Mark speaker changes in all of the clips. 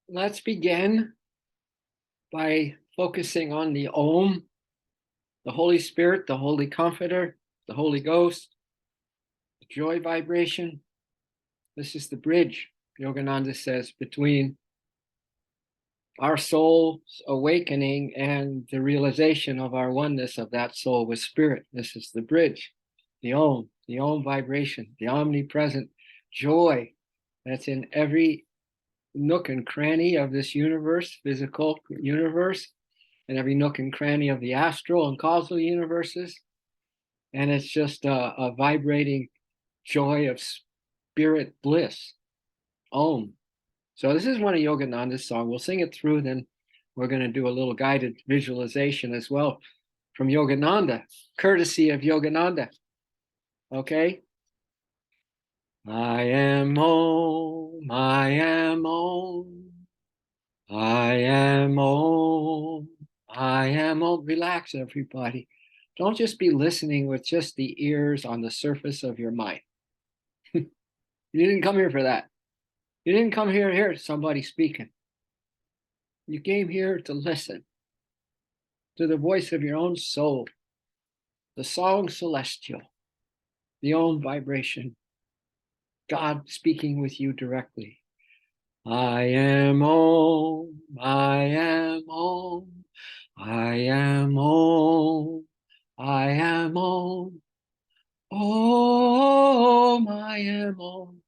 Speaker 1: Let's begin by focusing on the Om, the Holy Spirit, the Holy Comforter, the Holy Ghost, the joy vibration. This is the bridge, Yogananda says, between our soul's awakening and the realization of our oneness of that soul with spirit. This is the bridge, the Om vibration, the omnipresent joy that's in every nook and cranny of this universe, physical universe, and every nook and cranny of the astral and causal universes. And it's just a vibrating joy of spirit bliss. Om. So this is one of Yogananda's songs. We'll sing it through, then we're going to do a little guided visualization as well from Yogananda, courtesy of Yogananda. Okay? I am Om, I am Om, I am Om, I am Om. Relax, everybody. Don't just be listening with just the ears on the surface of your mind. You didn't come here for that. You didn't come here to hear somebody speaking. You came here to listen to the voice of your own soul, the song celestial, the Om vibration, God speaking with you directly. I am Om, I am Om, I am Om, I am Om, Om, I am Om,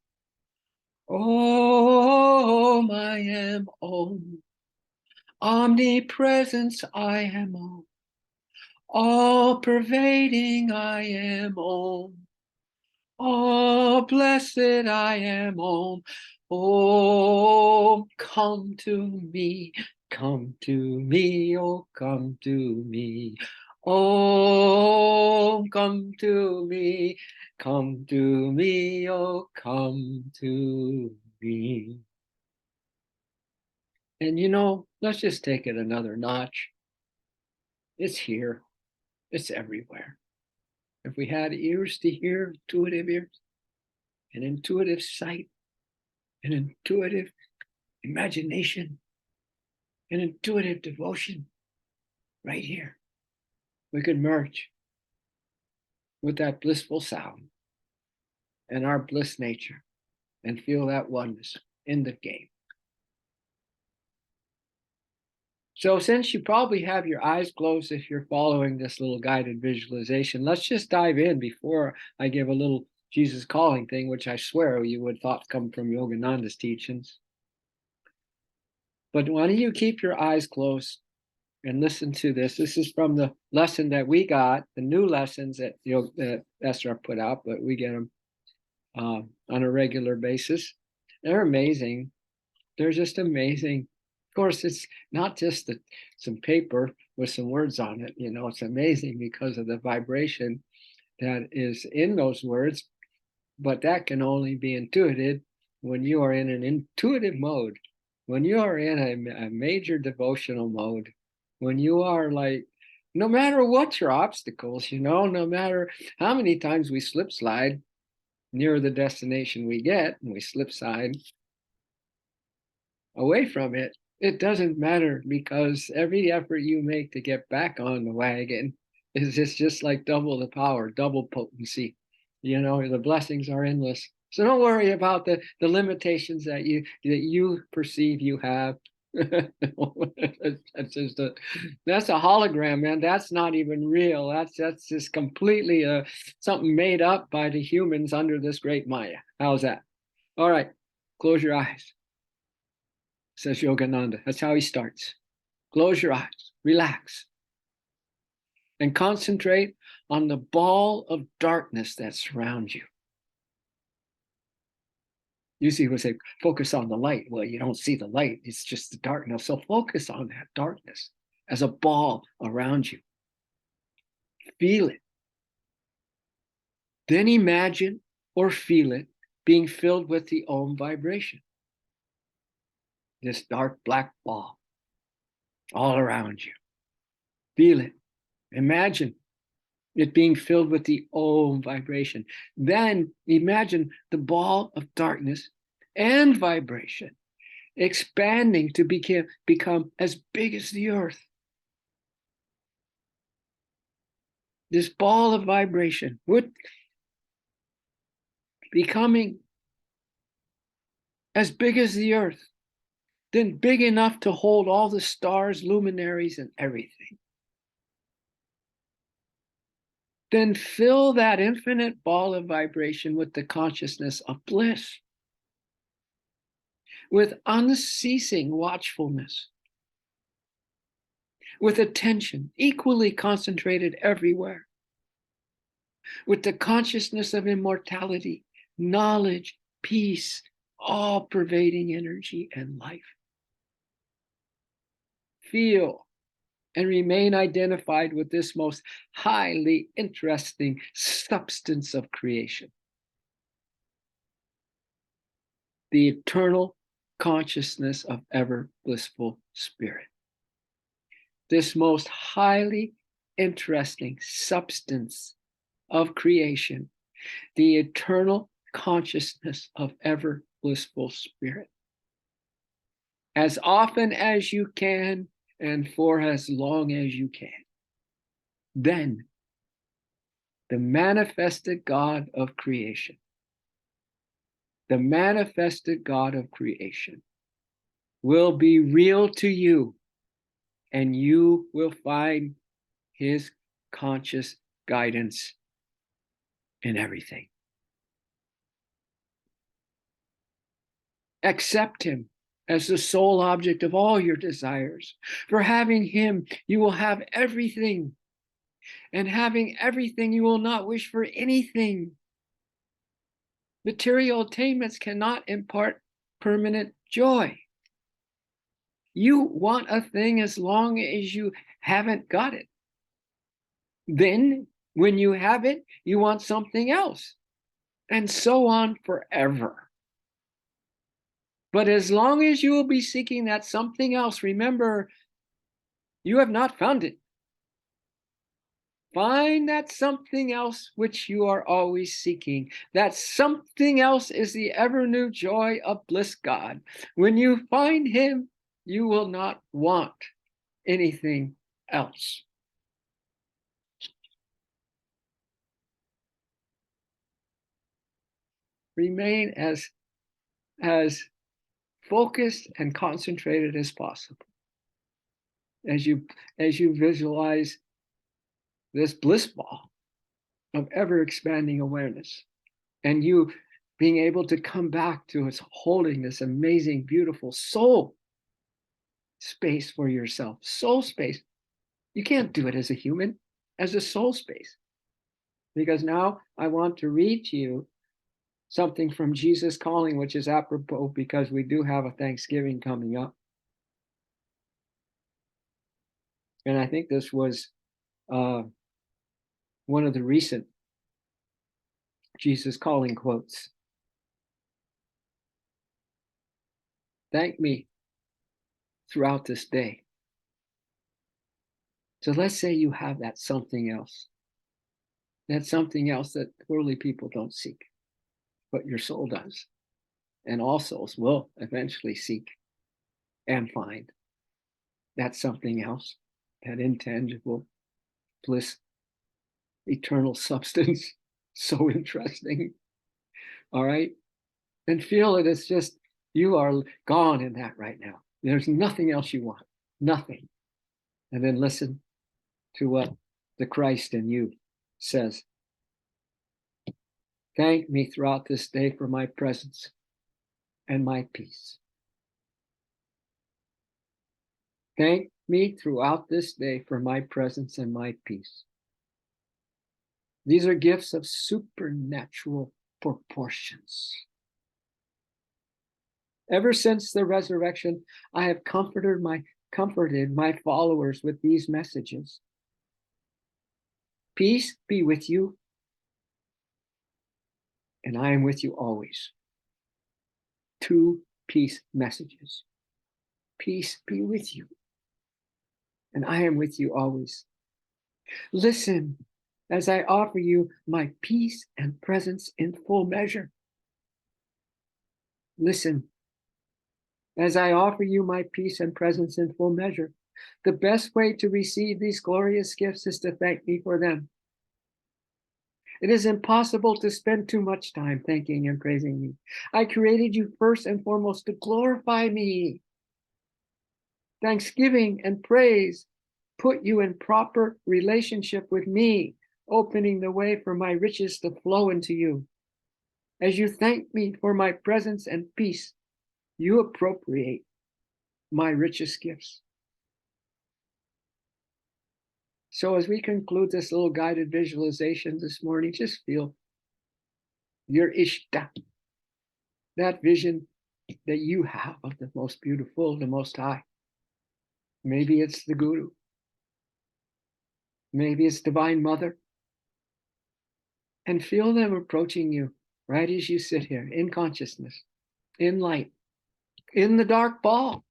Speaker 1: Om, I am Om, omnipresence, I am Om, all pervading, I am Om, all blessed, I am Om. Oh, come to me, oh, come to me. Oh, come to me, oh, come to me. And let's just take it another notch. It's here, it's everywhere. If we had ears to hear, intuitive ears, an intuitive sight, an intuitive imagination, an intuitive devotion, right here, we could merge with that blissful sound and our bliss nature and feel that oneness in the game. So since you probably have your eyes closed if you're following this little guided visualization, let's just dive in before I give a little Jesus calling thing, which I swear you would thought come from Yogananda's teachings. But why don't you keep your eyes closed and listen to this. This is from the lesson that we got, the new lessons that Esther put out, but we get them on a regular basis. They're amazing. They're just amazing. Of course, it's not just some paper with some words on it. It's amazing because of the vibration that is in those words, but that can only be intuited when you are in an intuitive mode, when you are in a major devotional mode, when you are like, no matter what your obstacles, no matter how many times we slip slide near the destination we get, and we slip slide away from it, it doesn't matter, because every effort you make to get back on the wagon is just like double the power, double potency. The blessings are endless. So don't worry about the limitations that you perceive you have. That's a hologram, man. That's not even real. That's just completely something made up by the humans under this great Maya. How's that? All right, close your eyes, says Yogananda. That's how he starts. Close your eyes, relax, and concentrate on the ball of darkness that surrounds you. Usually we say, focus on the light. Well, you don't see the light. It's just the darkness. So focus on that darkness as a ball around you. Feel it. Then imagine or feel it being filled with the Om vibration. This dark black ball all around you. Feel it. Imagine it being filled with the Om vibration. Then imagine the ball of darkness and vibration expanding to become as big as the earth. This ball of vibration would becoming as big as the earth, then big enough to hold all the stars, luminaries, and everything. Then fill that infinite ball of vibration with the consciousness of bliss, with unceasing watchfulness, with attention equally concentrated everywhere, with the consciousness of immortality, knowledge, peace, all pervading energy and life. Feel and remain identified with this most highly interesting substance of creation, the eternal consciousness of ever blissful spirit. This most highly interesting substance of creation, the eternal consciousness of ever blissful spirit. As often as you can and for as long as you can. Then the manifested God of creation, the manifested God of creation will be real to you, and you will find his conscious guidance in everything. Accept him as the sole object of all your desires. For having him, you will have everything. And having everything, you will not wish for anything. Material attainments cannot impart permanent joy. You want a thing as long as you haven't got it. Then, when you have it, you want something else. And so on forever. But as long as you will be seeking that something else, remember, you have not found it. Find that something else which you are always seeking. That something else is the ever new joy of bliss God. When you find him, you will not want anything else. Remain as focused and concentrated as possible as you visualize this bliss ball of ever expanding awareness, and you being able to come back to us holding this amazing, beautiful soul space for yourself. Soul space. You can't do it as a human, as a soul space. Because now I want to read to you something from Jesus Calling, which is apropos because we do have a Thanksgiving coming up. And I think this was one of the recent Jesus Calling quotes. Thank me throughout this day. So let's say you have that something else. That something else that worldly people don't seek, but your soul does. And all souls will eventually seek and find that something else, that intangible bliss, eternal substance. So interesting. All right. And feel it. It's just, you are gone in that right now. There's nothing else you want. Nothing. And then listen to what the Christ in you says. Thank me throughout this day for my presence and my peace. Thank me throughout this day for my presence and my peace. These are gifts of supernatural proportions. Ever since the resurrection, I have comforted my followers with these messages. Peace be with you, and I am with you always. 2 peace messages. Peace be with you, and I am with you always. Listen as I offer you my peace and presence in full measure. Listen as I offer you my peace and presence in full measure. The best way to receive these glorious gifts is to thank me for them. It is impossible to spend too much time thanking and praising me. I created you first and foremost to glorify me. Thanksgiving and praise put you in proper relationship with me, opening the way for my riches to flow into you. As you thank me for my presence and peace, you appropriate my richest gifts. So as we conclude this little guided visualization this morning, just feel your Ishta, that vision that you have of the most beautiful, the most high. Maybe it's the Guru. Maybe it's Divine Mother. And feel them approaching you right as you sit here in consciousness, in light, in the dark ball,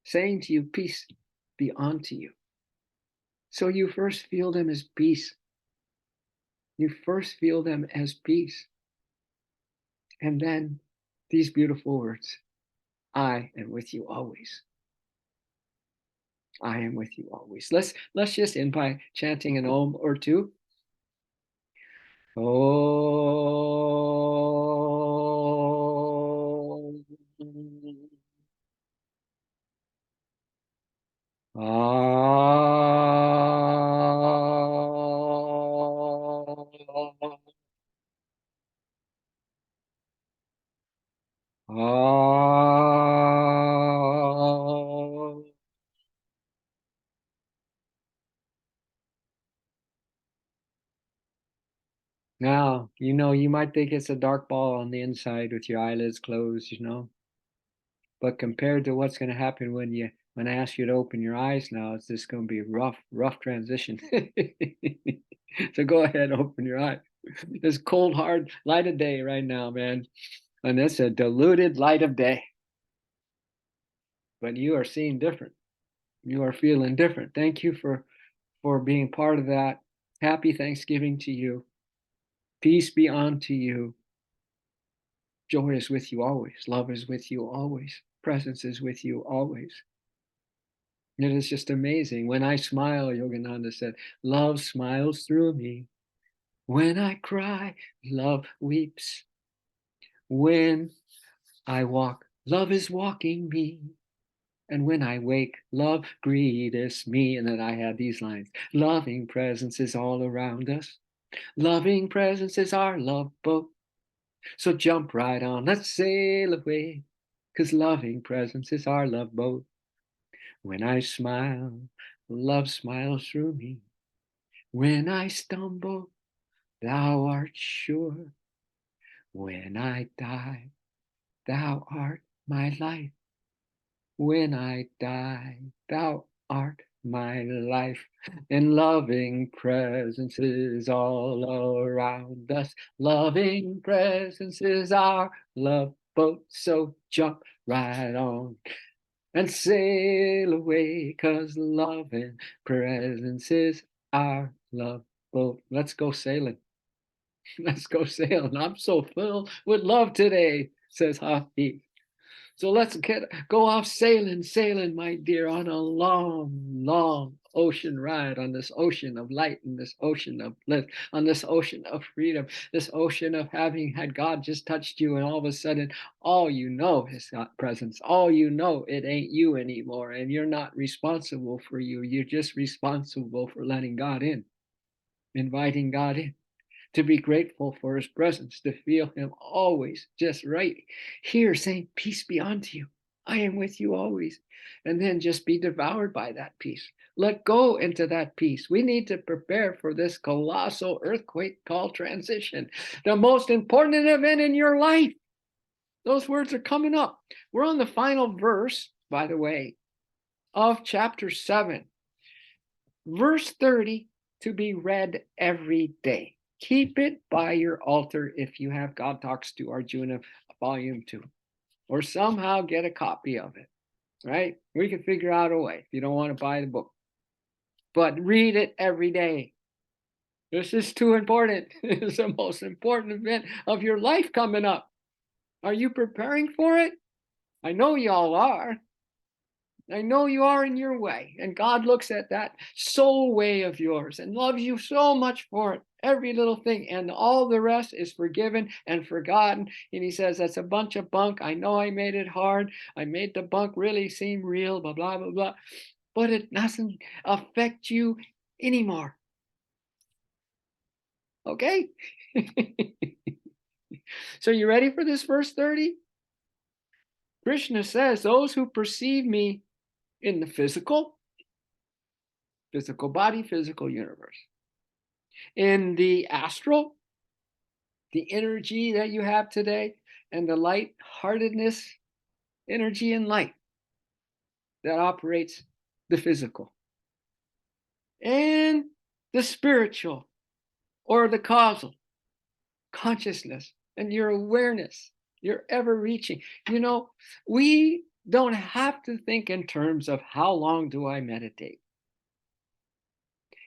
Speaker 1: saying to you, peace be unto you. So you first feel them as peace. You first feel them as peace. And then these beautiful words, I am with you always. I am with you always. Let's just end by chanting an Om or two. Om. Now, you might think it's a dark ball on the inside with your eyelids closed, but compared to what's going to happen when I ask you to open your eyes now, it's just going to be a rough transition. So go ahead, open your eyes. This cold, hard light of day right now, man. And it's a diluted light of day. But you are seeing different. You are feeling different. Thank you for being part of that. Happy Thanksgiving to you. Peace be unto you. Joy is with you always. Love is with you always. Presence is with you always. It is just amazing. When I smile, Yogananda said, love smiles through me. When I cry, love weeps. When I walk, love is walking me. And when I wake, love greets me. And then I had these lines. Loving presence is all around us. Loving presence is our love boat. So jump right on, let's sail away. 'Cause loving presence is our love boat. When I smile, love smiles through me. When I stumble, thou art sure. When I die, thou art my life. When I die, thou art my life. And loving presence is all around us. Loving presence is our love boat. So jump right on and sail away, 'cause loving presence is our love boat. Let's go sailing. Let's go sailing. I'm so filled with love today, says Hafiz. So let's go off sailing, my dear, on a long ocean ride, on this ocean of light, and this ocean of bliss, on this ocean of freedom, this ocean of having had God just touched you, and all of a sudden, all you know is God's presence. All you know, it ain't you anymore, and you're not responsible for you. You're just responsible for letting God in, inviting God in, to be grateful for his presence, to feel him always just right here saying, peace be unto you. I am with you always. And then just be devoured by that peace. Let go into that peace. We need to prepare for this colossal earthquake called transition, the most important event in your life. Those words are coming up. We're on the final verse, by the way, of chapter 7, verse 30, to be read every day. Keep it by your altar if you have God Talks to Arjuna Volume 2, or somehow get a copy of it, right? We can figure out a way if you don't want to buy the book. But read it every day. This is too important. It's the most important event of your life coming up. Are you preparing for it? I know y'all are. I know you are in your way. And God looks at that soul way of yours and loves you so much for it. Every little thing. And all the rest is forgiven and forgotten. And he says, that's a bunch of bunk. I know I made it hard. I made the bunk really seem real, blah, blah, blah, blah. But it doesn't affect you anymore. Okay? So you ready for this verse 30? Krishna says, those who perceive me in the physical body, physical universe, in the astral, the energy that you have today, and the light-heartedness, energy and light that operates the physical, and the spiritual or the causal consciousness and your awareness, your ever reaching. We don't have to think in terms of how long do I meditate.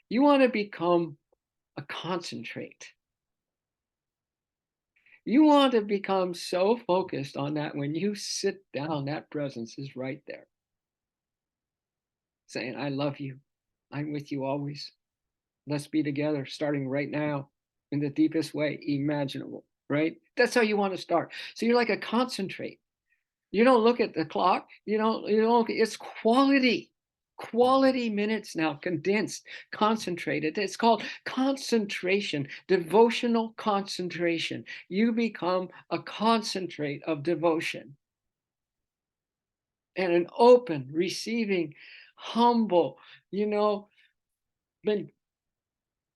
Speaker 1: You want to become a concentrate. You want to become so focused on that when you sit down, that presence is right there. Saying, I love you. I'm with you always. Let's be together starting right now in the deepest way imaginable, right? That's how you want to start. So you're like a concentrate. You don't look at the clock. You don't look, it's quality minutes now, condensed, concentrated. It's called concentration, devotional concentration. You become a concentrate of devotion and an open, receiving, humble, been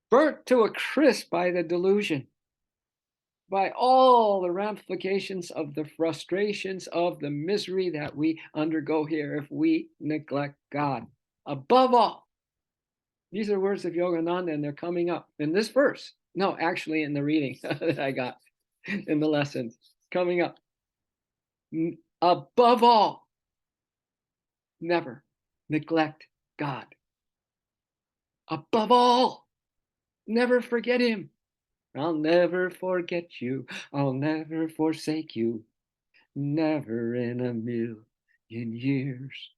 Speaker 1: burnt to a crisp by the delusion, by all the ramifications of the frustrations of the misery that we undergo here if we neglect God. Above all, these are words of Yogananda, and they're coming up in this verse. No, actually, in the reading that I got in the lessons, coming up. Above all, never neglect God. Above all, never forget him. I'll never forget you. I'll never forsake you. Never in a million years.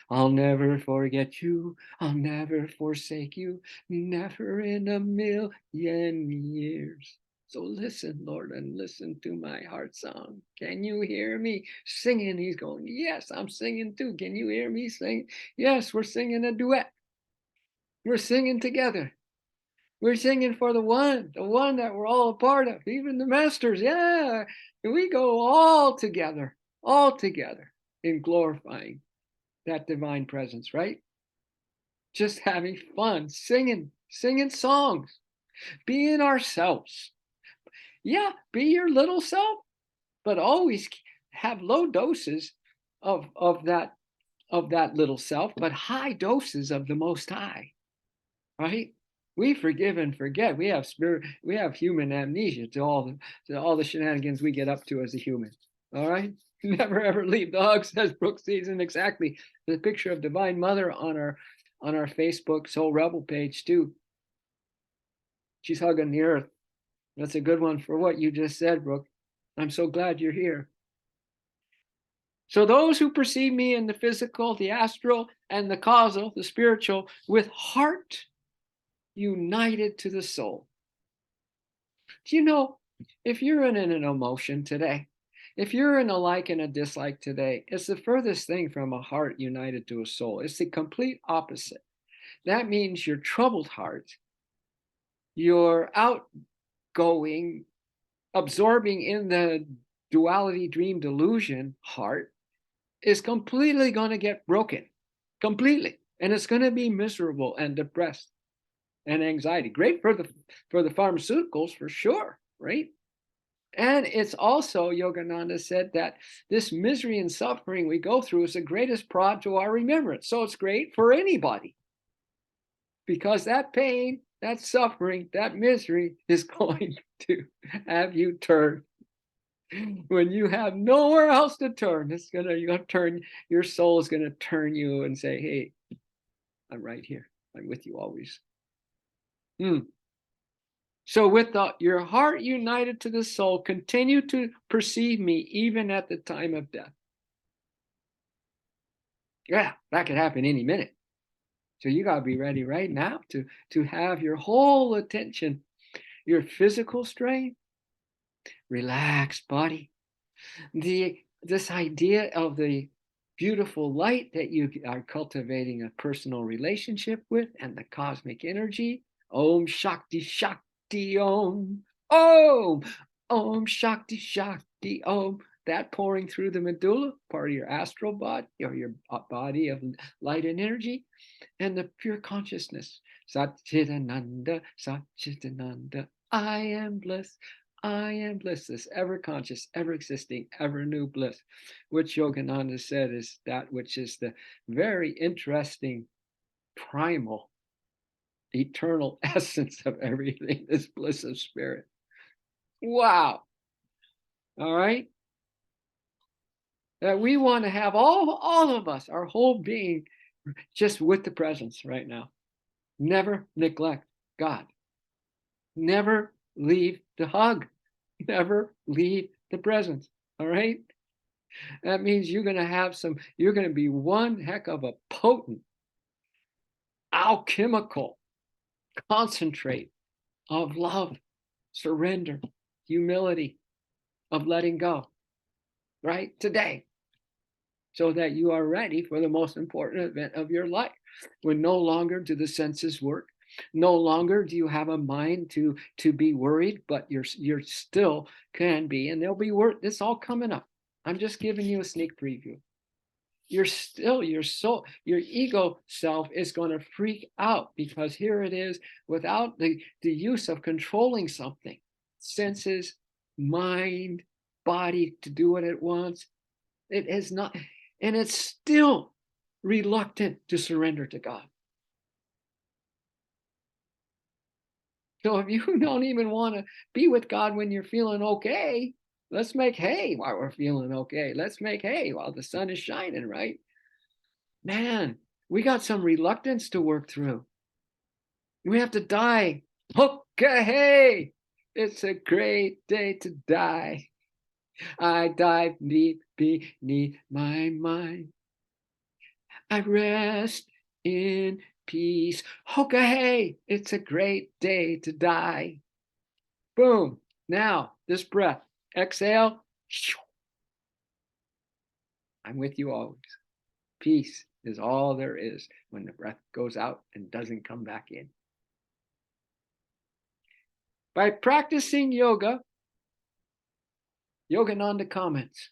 Speaker 1: I'll never forget you. I'll never forsake you. Never in a million years. So listen, Lord, and listen to my heart song. Can you hear me singing? He's going, yes, I'm singing too. Can you hear me sing? Yes, we're singing a duet. We're singing together. We're singing for the one that we're all a part of, even the masters. Yeah, we go all together in glorifying that divine presence, right? Just having fun, singing songs, being ourselves. Yeah, be your little self, but always have low doses of that little self, but high doses of the Most High, right? We forgive and forget. We have human amnesia to all the shenanigans we get up to as a human. All right. Never ever leave the hug, says Brooke Season. Exactly. The picture of Divine Mother on our Facebook Soul Rebel page too. She's hugging the earth. That's a good one for what you just said, Brooke. I'm so glad you're here. So those who perceive me in the physical, the astral, and the causal, the spiritual, with heart united to the soul. Do you know, if you're in an emotion today, if you're in a like and a dislike today, it's the furthest thing from a heart united to a soul. It's the complete opposite. That means your troubled heart, your outgoing, absorbing in the duality dream delusion heart is completely going to get broken. Completely. And it's going to be miserable and depressed and anxiety. Great for the pharmaceuticals for sure, right? And it's also, Yogananda said, that this misery and suffering we go through is the greatest prod to our remembrance. So it's great for anybody, because that pain, that suffering, that misery is going to have you turn. When you have nowhere else to turn, you're gonna turn, your soul is gonna turn you and say, hey, I'm right here. I'm with you always. So with your heart united to the soul, continue to perceive me even at the time of death. Yeah, that could happen any minute. So you got to be ready right now to have your whole attention, your physical strength, relaxed body, this idea of the beautiful light that you are cultivating a personal relationship with, and the cosmic energy. Om Shakti Shakti Om. Om. Om Shakti Shakti Om. That pouring through the medulla, part of your astral body or your body of light and energy, and the pure consciousness. Satchitananda, Satchitananda. I am bliss. I am bliss, this ever conscious, ever existing, ever new bliss, which Yogananda said is that which is the very interesting, primal, eternal essence of everything, this bliss of spirit. Wow. All right. That we want to have all of us, our whole being, just with the presence right now. Never neglect God. Never leave the hug. Never leave the presence. All right. That means you're going to be one heck of a potent alchemical concentrate of love, surrender, humility, of letting go, right? Today. So that you are ready for the most important event of your life, when no longer do the senses work. No longer do you have a mind to be worried, but you're still can be, and there'll be work. This all coming up. I'm just giving you a sneak preview. You're still, your soul, your ego self is going to freak out, because here it is, without the use of controlling something, senses, mind, body, to do what it wants. It is not, and it's still reluctant to surrender to God. So if you don't even want to be with God when you're feeling okay, let's make hay while we're feeling okay. Let's make hay while the sun is shining, right? Man, we got some reluctance to work through. We have to die. Okay, hey, it's a great day to die. I dive deep beneath my mind. I rest in peace. Okay, it's a great day to die. Boom. Now, this breath. Exhale. I'm with you always. Peace is all there is when the breath goes out and doesn't come back in. By practicing yoga, Yogananda comments,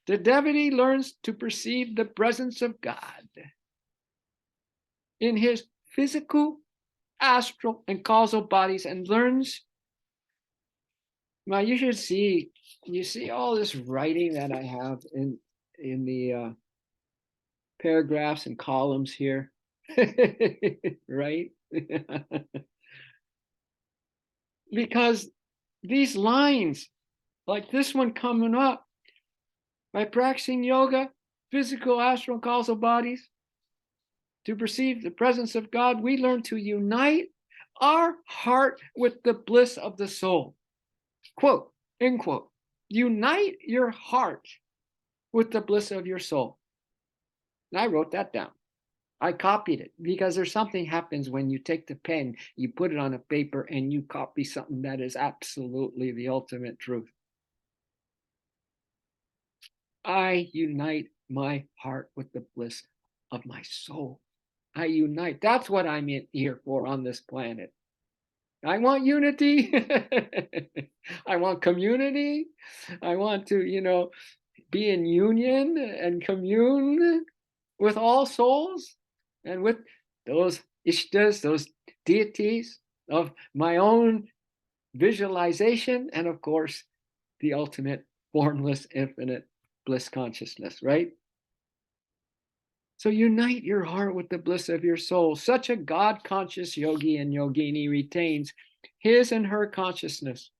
Speaker 1: the devotee learns to perceive the presence of God in his physical, astral, and causal bodies, and learns. Now you should see, all this writing that I have in the paragraphs and columns here, right? Because these lines, like this one coming up, by practicing yoga, physical, astral, and causal bodies, to perceive the presence of God, we learn to unite our heart with the bliss of the soul. Quote, end quote. Unite your heart with the bliss of your soul. And I wrote that down. I copied it, because there's something happens when you take the pen, you put it on a paper, and you copy something that is absolutely the ultimate truth. I unite my heart with the bliss of my soul. I unite. That's what I'm here for on this planet. I want unity. I want community. I want to, be in union and commune with all souls, and with those ishtas, those deities of my own visualization, and of course, the ultimate formless, infinite bliss consciousness, right? So unite your heart with the bliss of your soul. Such a God-conscious yogi and yogini retains his and her consciousness.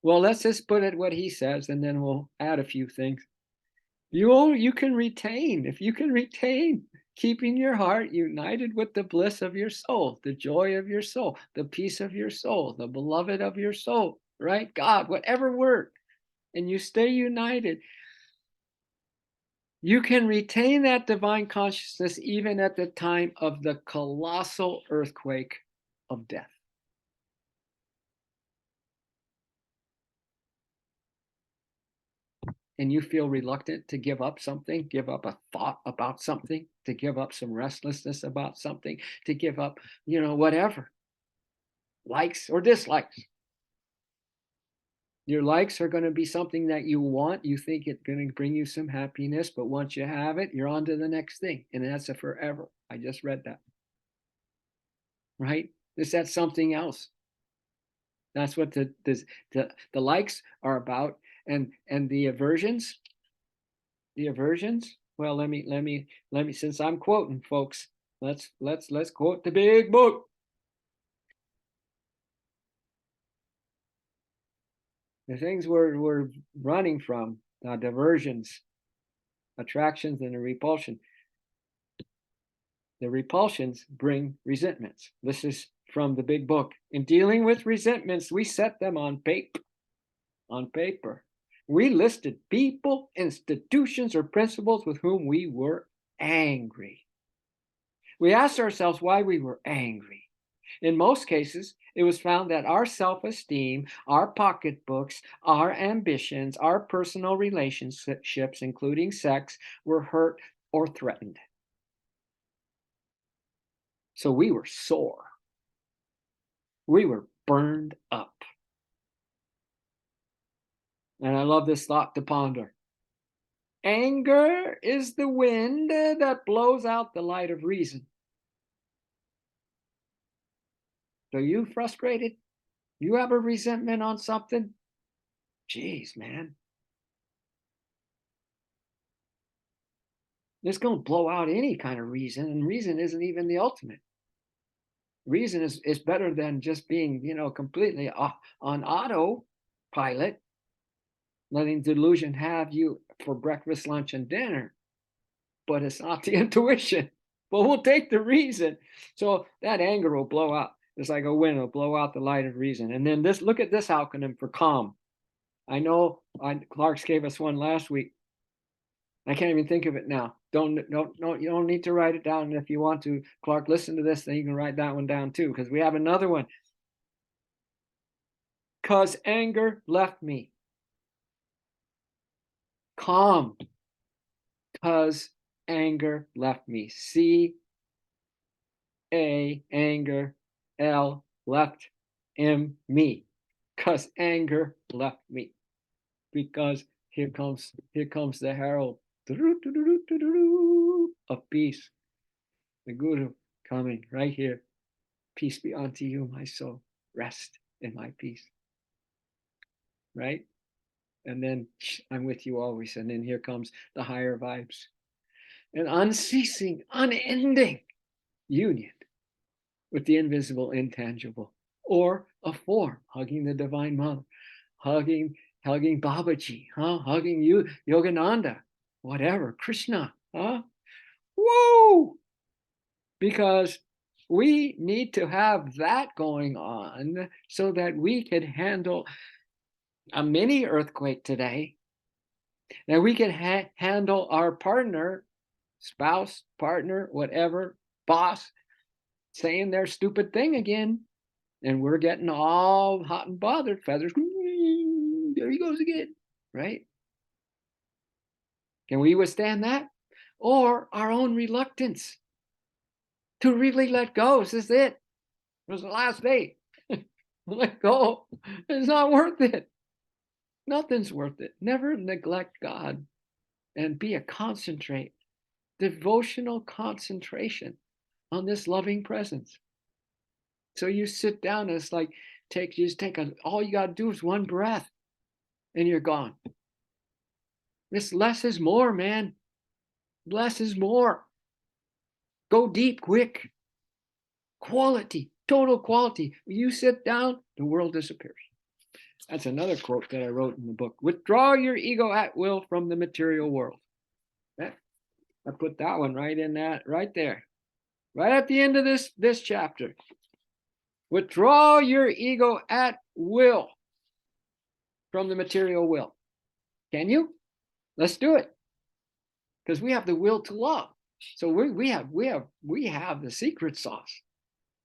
Speaker 1: Well, let's just put it what he says, and then we'll add a few things. You can retain, if you can retain Keeping your heart united with the bliss of your soul, the joy of your soul, the peace of your soul, the beloved of your soul, right? God, whatever word, and you stay united, you can retain that divine consciousness even at the time of the colossal earthquake of death. And you feel reluctant to give up something, give up a thought about something, to give up some restlessness about something, to give up, whatever, likes or dislikes. Your likes are going to be something that you want. You think it's going to bring you some happiness, but once you have it, you're on to the next thing. And that's a forever. I just read that. Right? That's something else. That's what the likes are about. And the aversions, well, let me, since I'm quoting, folks, let's quote the big book. The things we're running from, diversions, attractions, and the repulsion. The repulsions bring resentments. This is from the big book. In dealing with resentments, we set them on paper. We listed people, institutions, or principles with whom we were angry. We asked ourselves why we were angry. In most cases, it was found that our self-esteem, our pocketbooks, our ambitions, our personal relationships, including sex, were hurt or threatened. So we were sore. We were burned up. And I love this thought to ponder. Anger is the wind that blows out the light of reason. Are you frustrated? You have a resentment on something? Jeez, man. It's going to blow out any kind of reason, and reason isn't even the ultimate. Reason is better than just being, completely on autopilot, letting delusion have you for breakfast, lunch, and dinner. But it's not the intuition. But we'll take the reason. So that anger will blow out. It's like a wind, will blow out the light of reason. And then look at this acronym for calm. I know Clark's gave us one last week. I can't even think of it now. You don't need to write it down. And if you want to, Clark, listen to this, then you can write that one down too, because we have another one. 'Cause anger left me. Calm. 'Cause anger left me. Anger, L, left, M, me. 'Cause anger left me. Because here comes the herald of peace. The Guru coming right here. Peace be unto you, my soul. Rest in my peace. Right? And then I'm with you always. And then here comes the higher vibes. An unceasing, unending union with the invisible, intangible, or a form, hugging the Divine Mother, hugging Babaji, hugging you, Yogananda, whatever, Krishna, Woo! Because we need to have that going on so that we can handle a mini earthquake today, that we can handle our partner, spouse, partner, whatever, boss, saying their stupid thing again, and we're getting all hot and bothered, feathers, there he goes again, right? Can we withstand that? Or our own reluctance to really let go? This is it. It was the last day. Let go. It's not worth it. Nothing's worth it. Never neglect God, and be a devotional concentration on this loving presence. So you sit down, and it's like, all you got to do is one breath and you're gone. This less is more, man. Less is more. Go deep, quick. Quality, total quality. When you sit down, the world disappears. That's another quote that I wrote in the book. Withdraw your ego at will from the material world. I put that one right in that, right there. Right at the end of this chapter. Withdraw your ego at will from the material will. Can you? Let's do it. Because we have the will to love. So we have the secret sauce.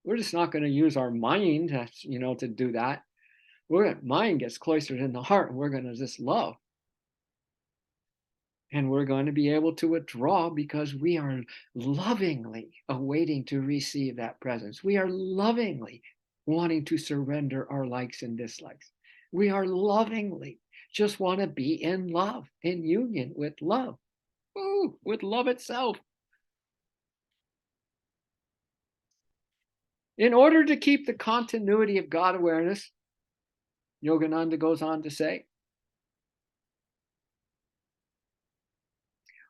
Speaker 1: We're just not going to use our mind, to do that. Mind gets closer than the heart, and we're going to just love. And we're going to be able to withdraw because we are lovingly awaiting to receive that presence. We are lovingly wanting to surrender our likes and dislikes. We are lovingly just want to be in love, in union with love. Ooh, with love itself. In order to keep the continuity of God awareness, Yogananda goes on to say,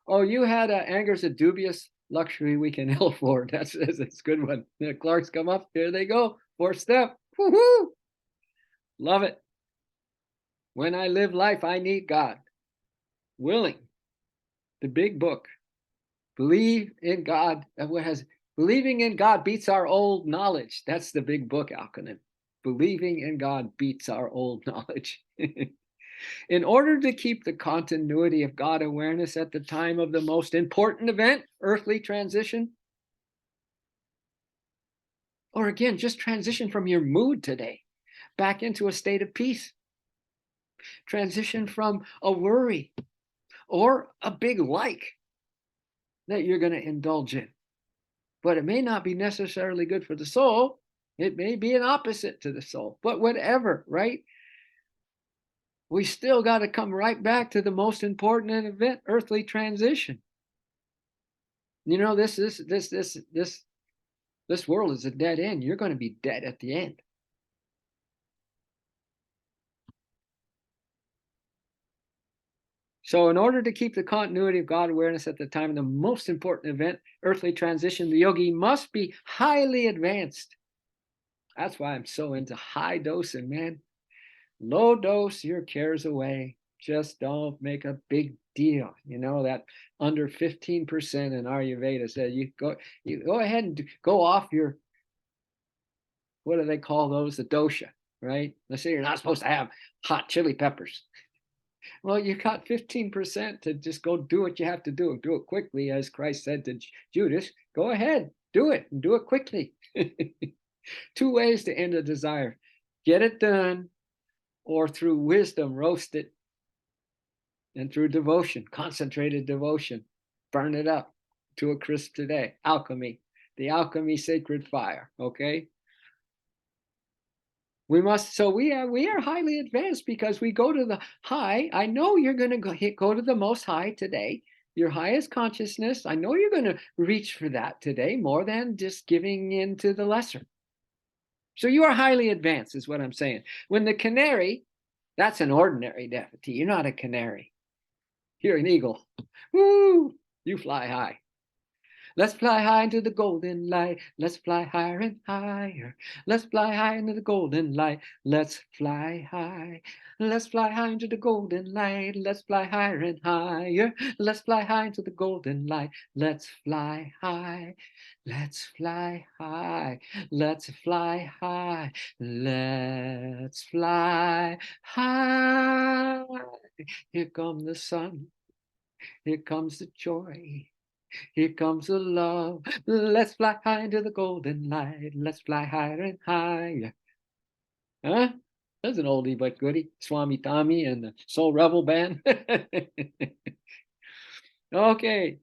Speaker 1: oh, you had anger's a dubious luxury we can ill afford. That's a good one. The Clarks come up. Here they go. Fourth step. Woo-hoo! Love it. When I live life, I need God. Willing. The big book. Believe in God. Believing in God beats our old knowledge. That's the big book acronym. Believing in God beats our old knowledge. In order to keep the continuity of God awareness at the time of the most important event, earthly transition, or again, just transition from your mood today back into a state of peace. Transition from a worry or a big like that you're going to indulge in. But it may not be necessarily good for the soul. It may be an opposite to the soul, but whatever, right? We still got to come right back to the most important event, earthly transition. This world is a dead end. You're going to be dead at the end. So in order to keep the continuity of God awareness at the time of the most important event, earthly transition, the yogi must be highly advanced. That's why I'm so into high dosing, man. Low dose your cares away. Just don't make a big deal. That under 15% in Ayurveda said you go ahead and go off your, what do they call those? The dosha, right? Let's say you're not supposed to have hot chili peppers. Well, you got 15% to just go do what you have to do. Do it quickly, as Christ said to Judas. Go ahead, do it, and do it quickly. 2 ways to end a desire. Get it done, or through wisdom, roast it. And through devotion, concentrated devotion, burn it up to a crisp today. Alchemy, the alchemy sacred fire, okay? We are highly advanced because we go to the high. I know you're going to go to the most high today, your highest consciousness. I know you're going to reach for that today more than just giving in to the lesser. So you are highly advanced is what I'm saying. When the canary, that's an ordinary devotee. You're not a canary. You're an eagle. Woo! You fly high. Let's fly high into the golden light. Let's fly higher and higher. Let's fly high into the golden light. Let's fly high. Let's fly high into the golden light. Let's fly higher and higher. Let's fly high into the golden light. Let's fly high. Let's fly high. Let's fly high. Let's fly high. Here comes the sun. Here comes the joy. Here comes the love. Let's fly high into the golden light. Let's fly higher and higher. Huh? That's an oldie but goodie. Swami Tommy and the Soul Rebel Band. Okay.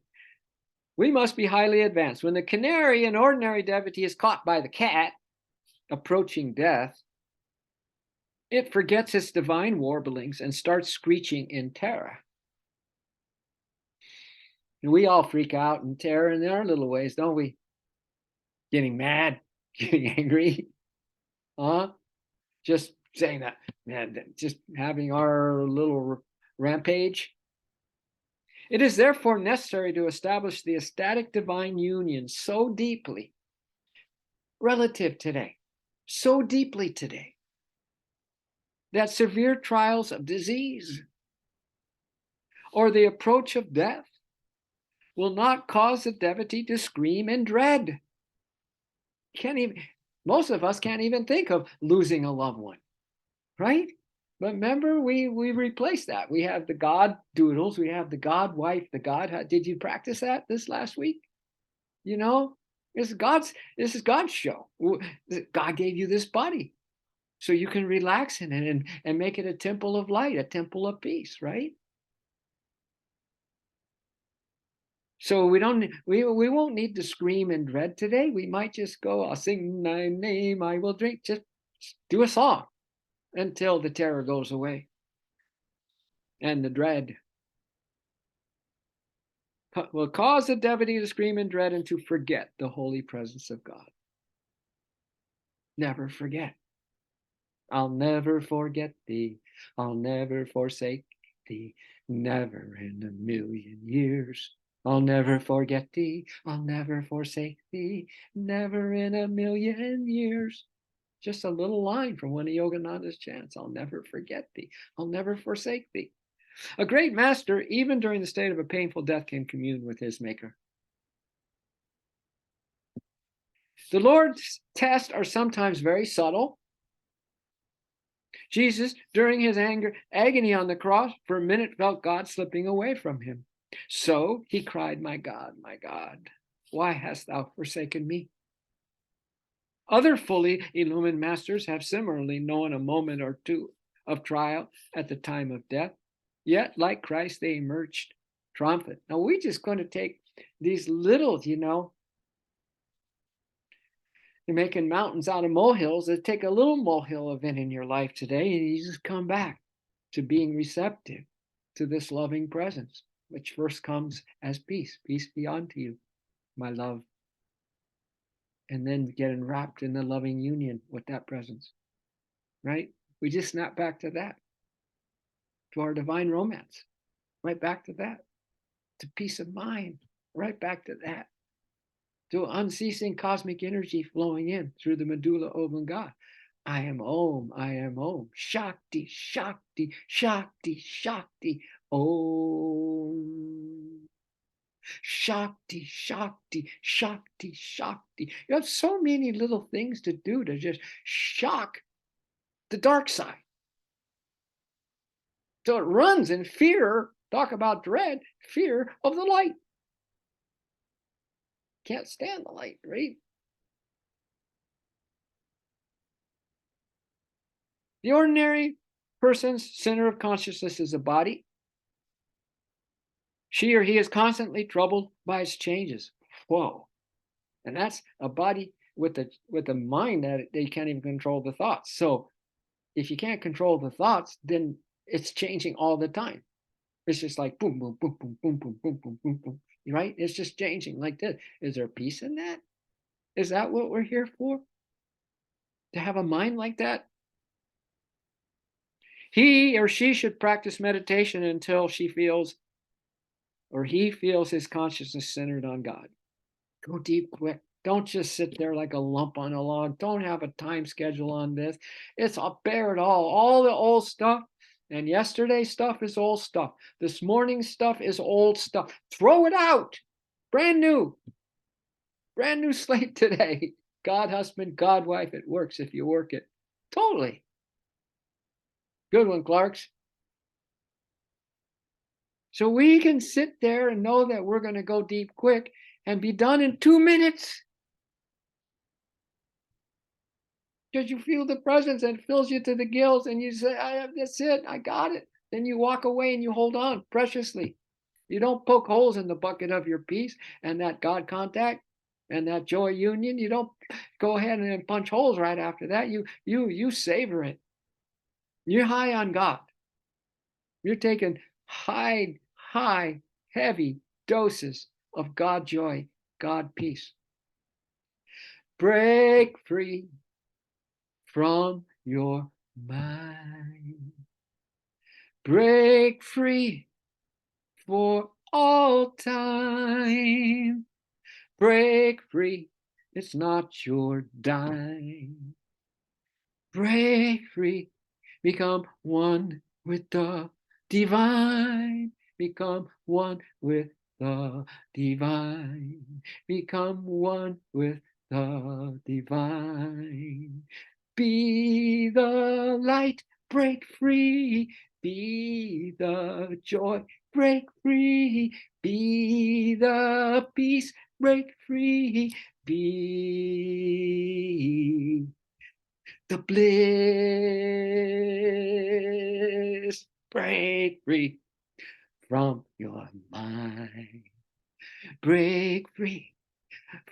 Speaker 1: We must be highly advanced. When the canary, an ordinary devotee, is caught by the cat approaching death, it forgets its divine warblings and starts screeching in terror. And we all freak out in terror in our little ways, don't we? Getting mad, getting angry, just saying that, man, just having our little rampage. It is therefore necessary to establish the ecstatic divine union so deeply, relative today, so deeply today, that severe trials of disease or the approach of death will not cause the devotee to scream in dread. Can't even, most of us can't even think of losing a loved one, right? But remember, we replaced that. We have the God doodles, we have the God wife, the God. Did you practice that this last week? You know, this is God's show. God gave you this body so you can relax in it and make it a temple of light, a temple of peace, right? So we won't need to scream in dread today. We might just go, I'll sing thy name, I will drink. Just do a song until the terror goes away and the dread will cause the devotee to scream in dread and to forget the holy presence of God. Never forget. I'll never forget thee. I'll never forsake thee. Never in a million years. I'll never forget thee. I'll never forsake thee. Never in a million years. Just a little line from one of Yogananda's chants. I'll never forget thee. I'll never forsake thee. A great master, even during the state of a painful death, can commune with his maker. The Lord's tests are sometimes very subtle. Jesus, during his agony on the cross, for a minute felt God slipping away from him. So he cried, my God, why hast thou forsaken me? Other fully illumined masters have similarly known a moment or two of trial at the time of death. Yet, like Christ, they emerged triumphant. Now, we're just going to take these little, you're making mountains out of molehills. Let's take a little molehill event in your life today, and you just come back to being receptive to this loving presence, which first comes as peace. Peace be unto you, my love. And then get enwrapped in the loving union with that presence, right? We just snap back to that, to our divine romance, right back to that, to peace of mind, right back to that, to unceasing cosmic energy flowing in through the medulla oblongata. I am Om, I am Om. Shakti, Shakti, Shakti, Shakti. Om. Shakti, Shakti, Shakti, Shakti. You have so many little things to do to just shock the dark side. So it runs in fear, talk about dread, fear of the light. Can't stand the light, right? The ordinary person's center of consciousness is a body. She or he is constantly troubled by its changes. Whoa. And that's a body with a mind that they can't even control the thoughts. So if you can't control the thoughts, then it's changing all the time. It's just like boom, boom, boom, boom, boom, boom, boom, boom, boom, boom. Right? It's just changing like this. Is there peace in that? Is that what we're here for? To have a mind like that? He or she should practice meditation until she feels or he feels his consciousness centered on God. Go deep quick. Don't just sit there like a lump on a log. Don't have a time schedule on this. It's a bear it all the old stuff. And yesterday's stuff is old stuff. This morning's stuff is old stuff. Throw it out. Brand new slate today. God husband, God wife, it works if you work it. Totally. Good one, Clarks. So we can sit there and know that we're going to go deep quick and be done in 2 minutes. Because you feel the presence and it fills you to the gills and you say, that's it, I got it. Then you walk away and you hold on preciously. You don't poke holes in the bucket of your peace and that God contact and that joy union. You don't go ahead and punch holes right after that. You savor it. You're high on God. You're taking high, heavy doses of God joy, God peace. Break free from your mind. Break free for all time. Break free, it's not your dime. Break free, become one with the divine. Become one with the divine. Become one with the divine. Be the light, break free. Be the joy, break free. Be the peace, break free. Be the bliss, break free from your mind. Break free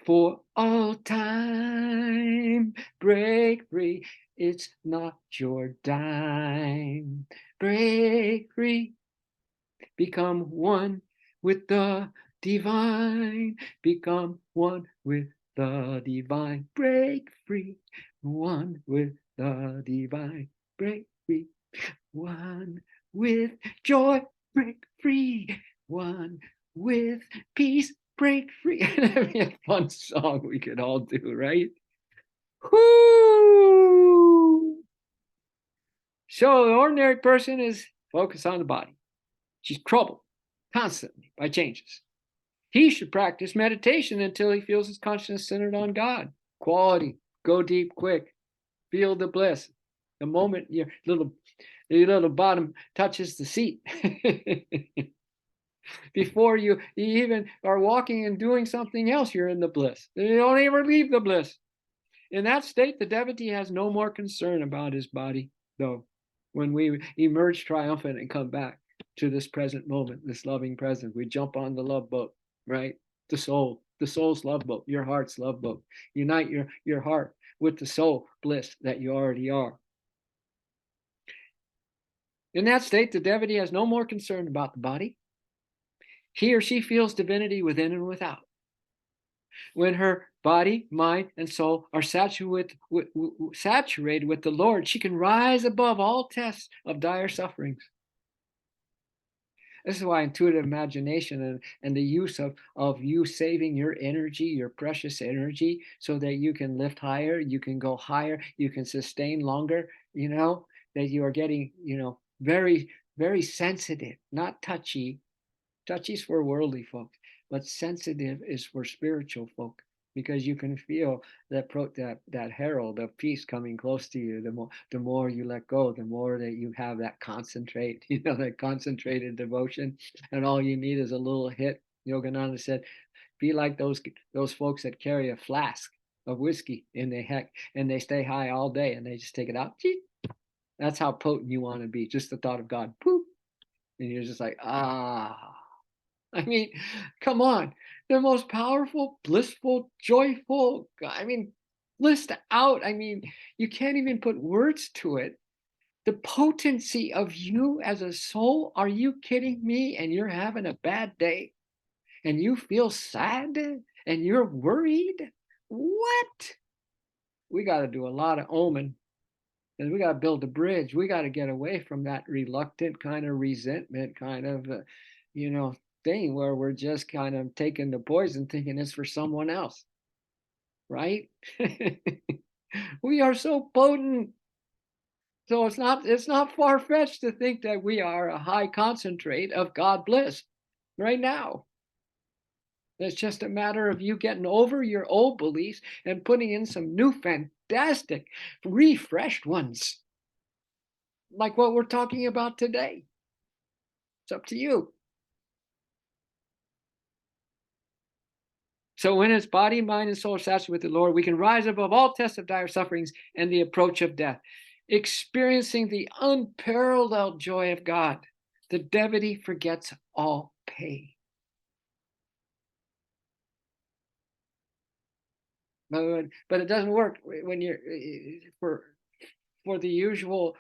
Speaker 1: for all time. Break free, it's not your dime. Break free, become one with the divine. Become one with the divine. Break free, one with the divine. Break free, one with joy. Break free, one with peace. Break free. That'd be a fun song we could all do, right? Whoo! So the ordinary person is focused on the body. She's troubled constantly by changes. He should practice meditation until he feels his consciousness centered on God. Quality, go deep quick, feel the bliss. The moment your little bottom touches the seat, before you even are walking and doing something else, you're in the bliss. You don't ever leave the bliss. In that state, the devotee has no more concern about his body, though. When we emerge triumphant and come back to this present moment, this loving present, we jump on the love boat, right? The soul's love boat, your heart's love boat. Unite your heart with the soul bliss that you already are. In that state, the devotee has no more concern about the body. He or she feels divinity within and without. When her body, mind, and soul are saturated with the Lord, she can rise above all tests of dire sufferings. This is why intuitive imagination and the use of you saving your energy, your precious energy, so that you can lift higher, you can go higher, you can sustain longer, that you are getting, very, very sensitive, not touchy. Touchy's for worldly folk, but sensitive is for spiritual folk, because you can feel that herald of peace coming close to you. The more you let go, the more that you have that concentrate, that concentrated devotion, and all you need is a little hit. Yogananda said, "Be like those folks that carry a flask of whiskey in their heck, and they stay high all day, and they just take it out. That's how potent you want to be. Just the thought of God, poop, and you're just like, ah." I mean, come on. The most powerful, blissful, joyful, blissed out. You can't even put words to it. The potency of you as a soul. Are you kidding me? And you're having a bad day and you feel sad and you're worried? What? We got to do a lot of oming, and we got to build a bridge. We got to get away from that reluctant kind of resentment kind of, thing where we're just kind of taking the poison thinking it's for someone else, right? We are so potent. So it's not far-fetched to think that we are a high concentrate of God bliss right now. It's just a matter of you getting over your old beliefs and putting in some new, fantastic, refreshed ones, like what we're talking about today. It's up to you. So when it's body, mind, and soul are saturated with the Lord, we can rise above all tests of dire sufferings and the approach of death, experiencing the unparalleled joy of God. The devotee forgets all pain. But it doesn't work when you're for the usual,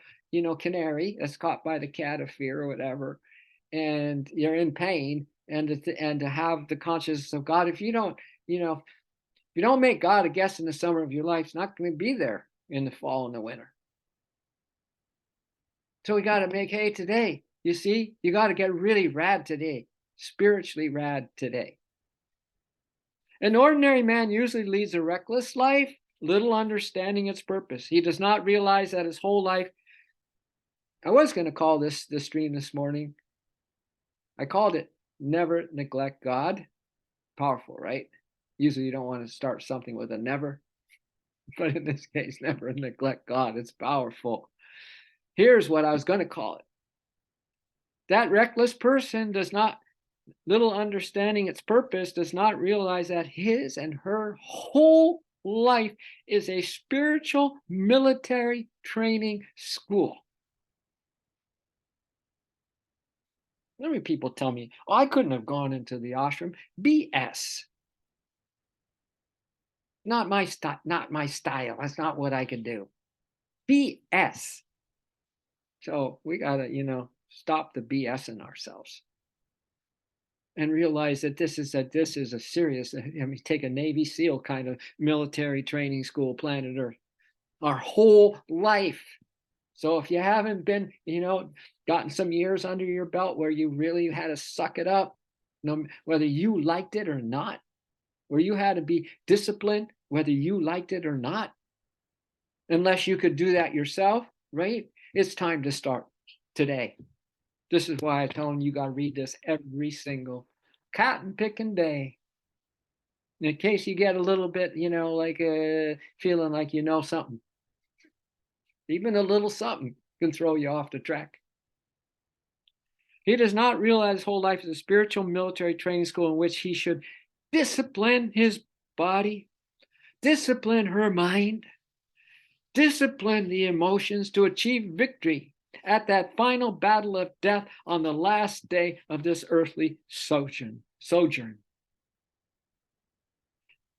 Speaker 1: canary that's caught by the cat of fear or whatever, and you're in pain, and to have the consciousness of God. If you don't, if you don't make God a guest in the summer of your life, it's not going to be there in the fall and the winter. So we got to make hay today. You see, you got to get really rad today, spiritually rad today. An ordinary man usually leads a reckless life, little understanding its purpose. He does not realize that his whole life. I was going to call this stream this morning. I called it Never neglect God. Powerful, right? Usually you don't want to start something with a never, but in this case, never neglect God. It's powerful. Here's what I was going to call it. That reckless person does not, little understanding its purpose, does not realize that his and her whole life is a spiritual military training school. Many people tell me, oh, I couldn't have gone into the ashram. BS. Not my style. Not my style. That's not what I could do. BS. So we gotta, stop the BS in ourselves and realize that this is a serious. Take a Navy SEAL kind of military training school, planet Earth, our whole life. So if you haven't been, gotten some years under your belt where you really had to suck it up, whether you liked it or not, where you had to be disciplined, whether you liked it or not, unless you could do that yourself, right? It's time to start today. This is why I tell them you got to read this every single cotton picking day. In case you get a little bit, like feeling like something. Even a little something can throw you off the track. He does not realize his whole life is a spiritual military training school in which he should discipline his body, discipline her mind, discipline the emotions to achieve victory at that final battle of death on the last day of this earthly sojourn.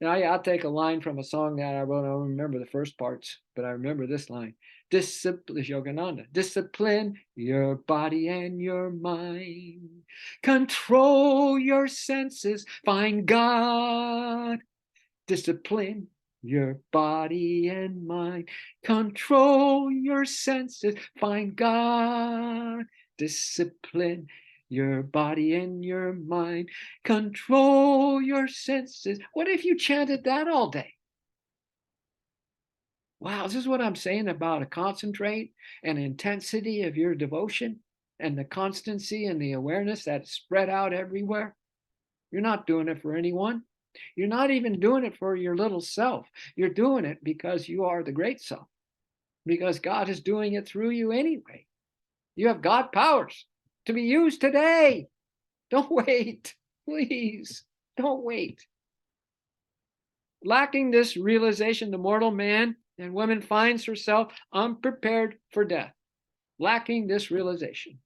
Speaker 1: Now, I'll take a line from a song that I wrote. I don't remember the first parts, but I remember this line. Discipline, Yogananda. Discipline your body and your mind. Control your senses. Find God. Discipline your body and mind. Control your senses. Find God. Discipline your body and your mind. Control your senses. What if you chanted that all day? Wow, this is what I'm saying about a concentrate and intensity of your devotion and the constancy and the awareness that's spread out everywhere. You're not doing it for anyone. You're not even doing it for your little self. You're doing it because you are the great self, because God is doing it through you anyway. You have God powers to be used today. Don't wait. Please, don't wait. Lacking this realization, the mortal man and woman finds herself unprepared for death. Lacking this realization.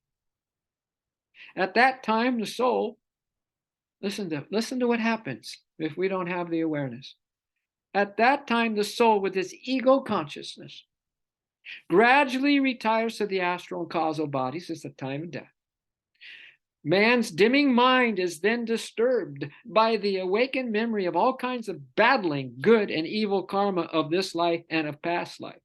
Speaker 1: At that time, the soul, listen to what happens if we don't have the awareness. At that time, the soul, with its ego consciousness, gradually retires to the astral and causal bodies. It's the time of death. Man's dimming mind is then disturbed by the awakened memory of all kinds of battling good and evil karma of this life and of past life.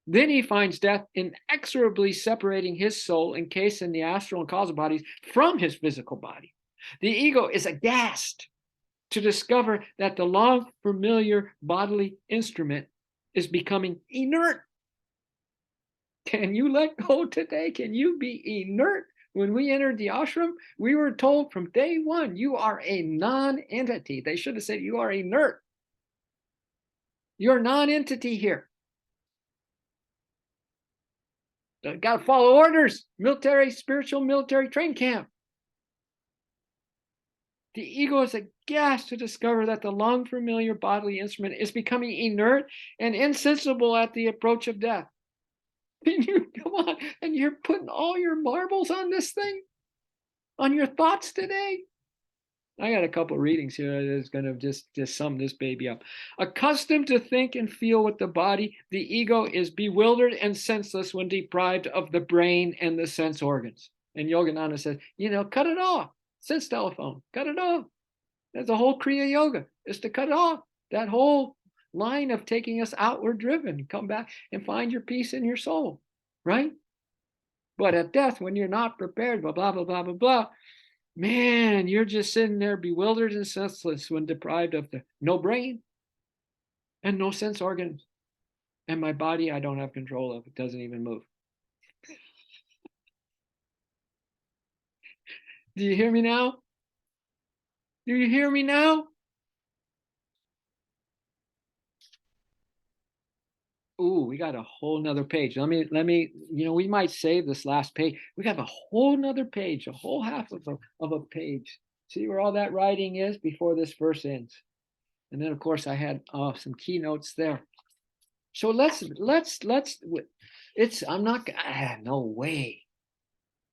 Speaker 1: Then he finds death inexorably separating his soul, encased in the astral and causal bodies, from his physical body. The ego is aghast to discover that the long familiar bodily instrument is becoming inert. Can you let go today? Can you be inert? When we entered the ashram, we were told from day one, you are a non-entity. They should have said you are inert. You're a non-entity here. Got to follow orders. Spiritual military train camp. The ego is aghast to discover that the long familiar bodily instrument is becoming inert and insensible at the approach of death. And you come on, and you're putting all your marbles on this thing, on your thoughts today. I got a couple of readings here that's going to just sum this baby up. Accustomed to think and feel with the body, the ego is bewildered and senseless when deprived of the brain and the sense organs. And Yogananda says, cut it off. Sense telephone, cut it off. That's the whole Kriya Yoga, is to cut it off. That whole line of taking us outward driven, come back and find your peace in your soul, right? But at death, when you're not prepared, blah, blah, blah, blah, blah, blah, man, you're just sitting there bewildered and senseless when deprived of no brain and no sense organs. And my body, I don't have control of. It doesn't even move. Do you hear me now? Do you hear me now? Ooh, we got a whole nother page. Let me, we might save this last page. We got a whole nother page, a whole half of a page. See where all that writing is before this verse ends. And then of course I had some keynotes there. So let's it's I'm not no way.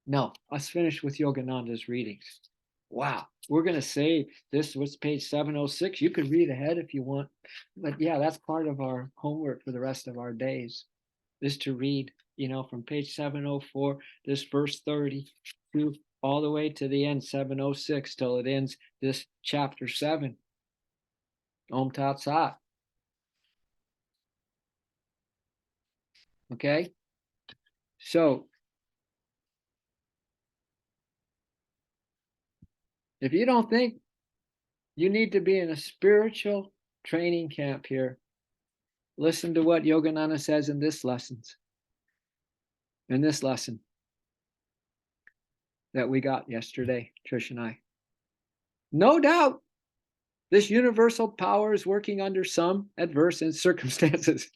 Speaker 1: No, let's finish with Yogananda's readings. Wow, we're gonna say this was page 706. You could read ahead if you want, but yeah, that's part of our homework for the rest of our days is to read, from page 704, this verse 30, to all the way to the end, 706, till it ends this chapter 7. Om Tat Sat. Okay, so if you don't think you need to be in a spiritual training camp here, listen to what Yogananda says in this lesson that we got yesterday, Trish and I. No doubt, this universal power is working under some adverse circumstances.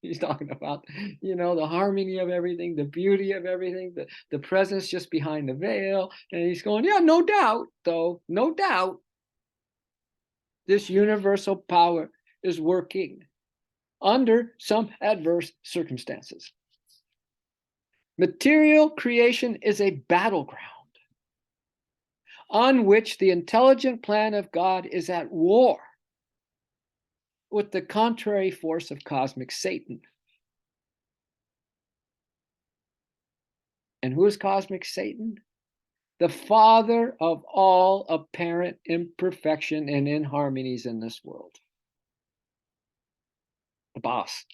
Speaker 1: He's talking about, the harmony of everything, the beauty of everything, the presence just behind the veil. And he's going, yeah, no doubt, though, no doubt, this universal power is working under some adverse circumstances. Material creation is a battleground on which the intelligent plan of God is at war with the contrary force of cosmic Satan. And who is cosmic Satan? The father of all apparent imperfection and inharmonies in this world. The boss.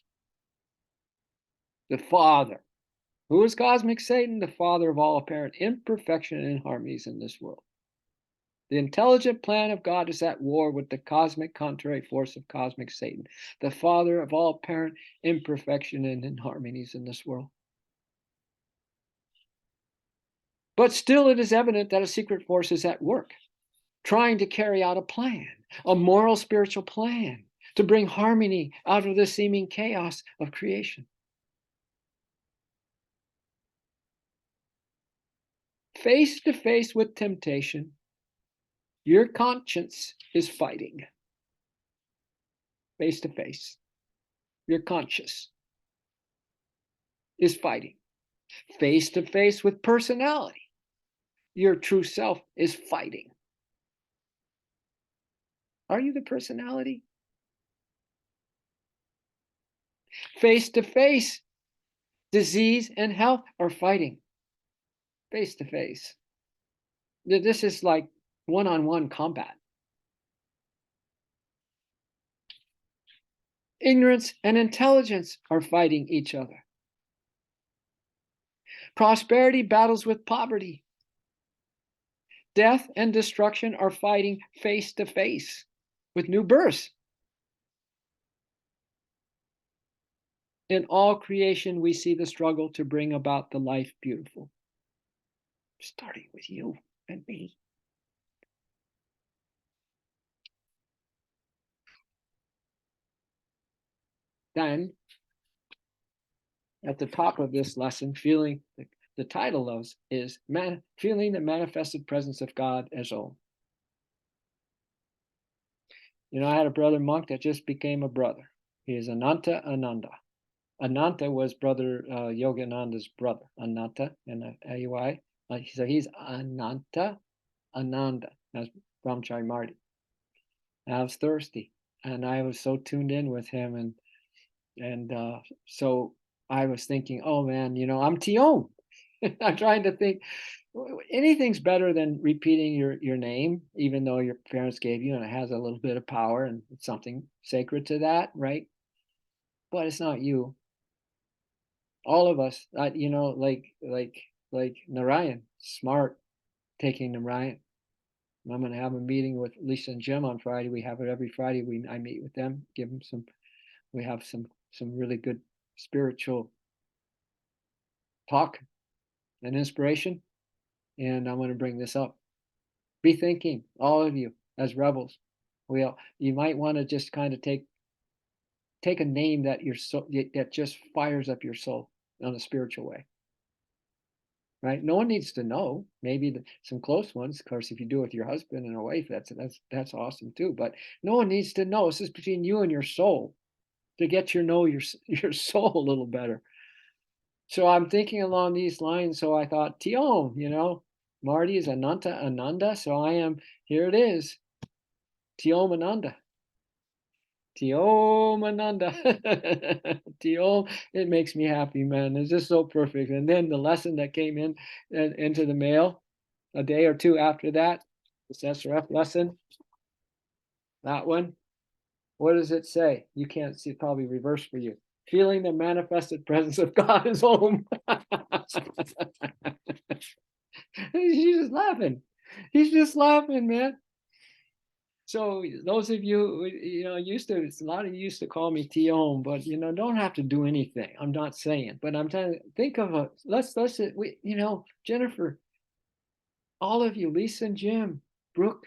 Speaker 1: The father. Who is cosmic Satan? The father of all apparent imperfection and inharmonies in this world. The intelligent plan of God is at war with the cosmic contrary force of cosmic Satan, the father of all apparent imperfection and inharmonies in this world. But still it is evident that a secret force is at work, trying to carry out a plan, a moral spiritual plan, to bring harmony out of the seeming chaos of creation. Face to face with temptation, your conscience is fighting. Face to face, your conscience is fighting. Face to face with personality, your true self is fighting. Are you the personality? Face to face, disease and health are fighting. Face to face. This is like one-on-one combat. Ignorance and intelligence are fighting each other. Prosperity battles with poverty. Death and destruction are fighting face to face with new births. In all creation, we see the struggle to bring about the life beautiful, starting with you and me. Then, at the top of this lesson, the title of is Feeling the Manifested Presence of God as Om. I had a brother monk that just became a brother. He is Ananta Ananda. Ananta was brother Yogananda's brother. Ananta, N-A-Y. So he's Ananta Ananda. That's Brahmachari Marty. I was thirsty, and I was so tuned in with him, and so I was thinking, oh man, I'm Tion. I'm trying to think. Anything's better than repeating your name, even though your parents gave you, and it has a little bit of power and it's something sacred to that, right? But it's not you. All of us, like Narayan, smart, taking Narayan. I'm going to have a meeting with Lisa and Jim on Friday. We have it every Friday. I meet with them, give them some. We have some really good spiritual talk and inspiration, and I'm going to bring this up. Be thinking, all of you, as rebels. You might want to just kind of take a name that your soul that just fires up your soul in a spiritual way, right? No one needs to know. Maybe some close ones, of course. If you do it with your husband and a wife, that's awesome too. But no one needs to know. This is between you and your soul to get your know your soul a little better. So I'm thinking along these lines. So I thought, Tiom, Marty is Ananda. So I am. Here it is, Tiom Ananda. Tiom Ananda. Tiom, it makes me happy, man. It's just so perfect. And then the lesson that came into the mail a day or two after that, this SRF lesson, that one. What does it say? You can't see, probably reverse for you. Feeling the manifested presence of God is home. He's just laughing. He's just laughing, man. So those of you, used to, a lot of you used to call me Tiom, but don't have to do anything. I'm not saying, but I'm trying to think of let's Jennifer, all of you, Lisa and Jim, Brooke,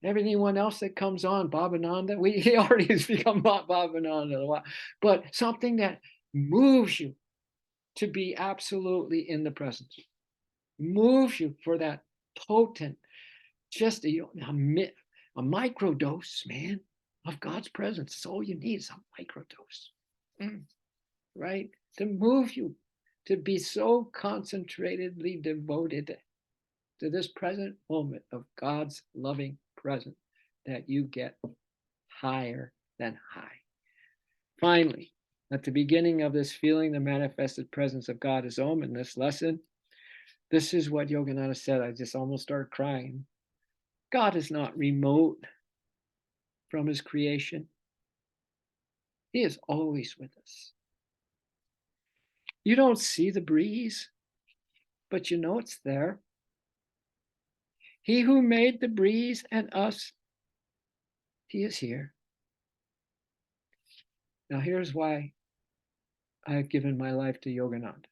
Speaker 1: everyone else that comes on, Bob Ananda, he already has become Bob Ananda a lot, but something that moves you to be absolutely in the presence, moves you for that potent, just a micro dose, man, of God's presence. That's all you need is a micro dose, right? To move you to be so concentratedly devoted to this present moment of God's loving presence that you get higher than high. Finally, at the beginning of this feeling the manifested presence of God is Om in this lesson, this is what Yogananda said. I just almost started crying. God is not remote from his creation. He is always with us. You don't see the breeze, but you know it's there. He who made the breeze and us, he is here. Now here's why I've given my life to Yogananda.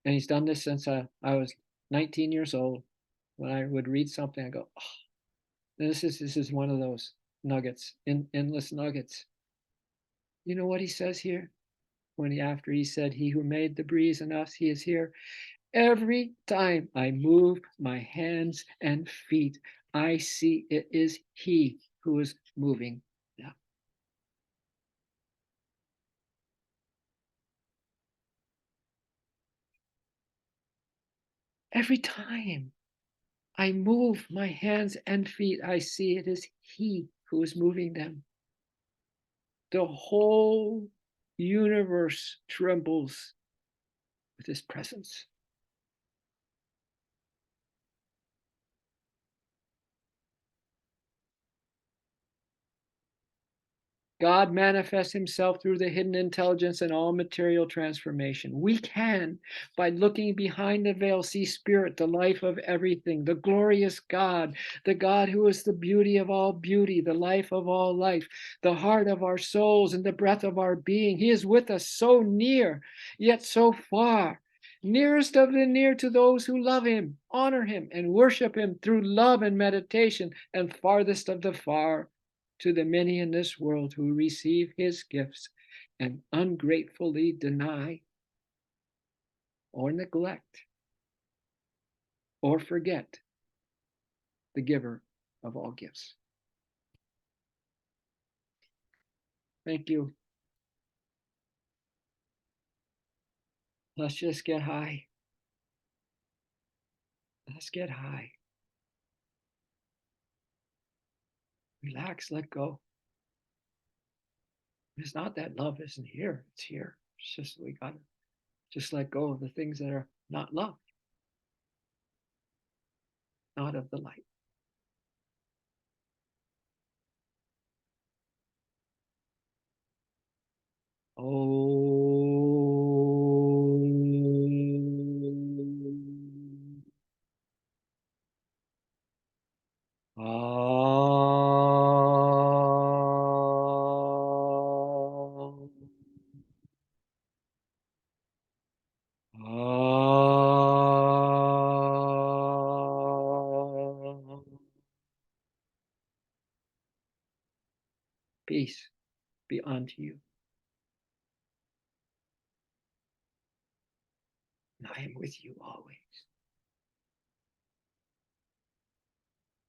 Speaker 1: And he's done this since I was 19 years old. When I would read something, I go, oh, this is one of those nuggets, endless nuggets. You know what he says here? After he said, he who made the breeze and us, he is here. Every time I move my hands and feet, I see it is he who is moving them. Every time I move my hands and feet, I see it is he who is moving them. The whole universe trembles with his presence. God manifests himself through the hidden intelligence in all material transformation. We can, by looking behind the veil, see spirit, the life of everything, the glorious God, the God who is the beauty of all beauty, the life of all life, the heart of our souls, and the breath of our being. He is with us so near, yet so far. Nearest of the near to those who love him, honor him, and worship him through love and meditation, and farthest of the far to the many in this world who receive his gifts and ungratefully deny or neglect or forget the giver of all gifts. Thank you. Let's just get high. Let's get high. Relax, let go. It's not that love isn't here. It's here. It's just we got to just let go of the things that are not love, not of the light. Oh. Peace be unto you. And I am with you always.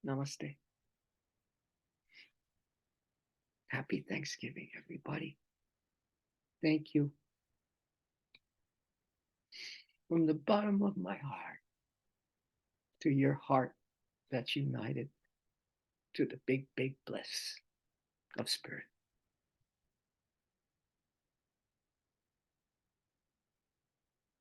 Speaker 1: Namaste. Happy Thanksgiving, everybody. Thank you. From the bottom of my heart to your heart that's united to the big, big bliss of spirit.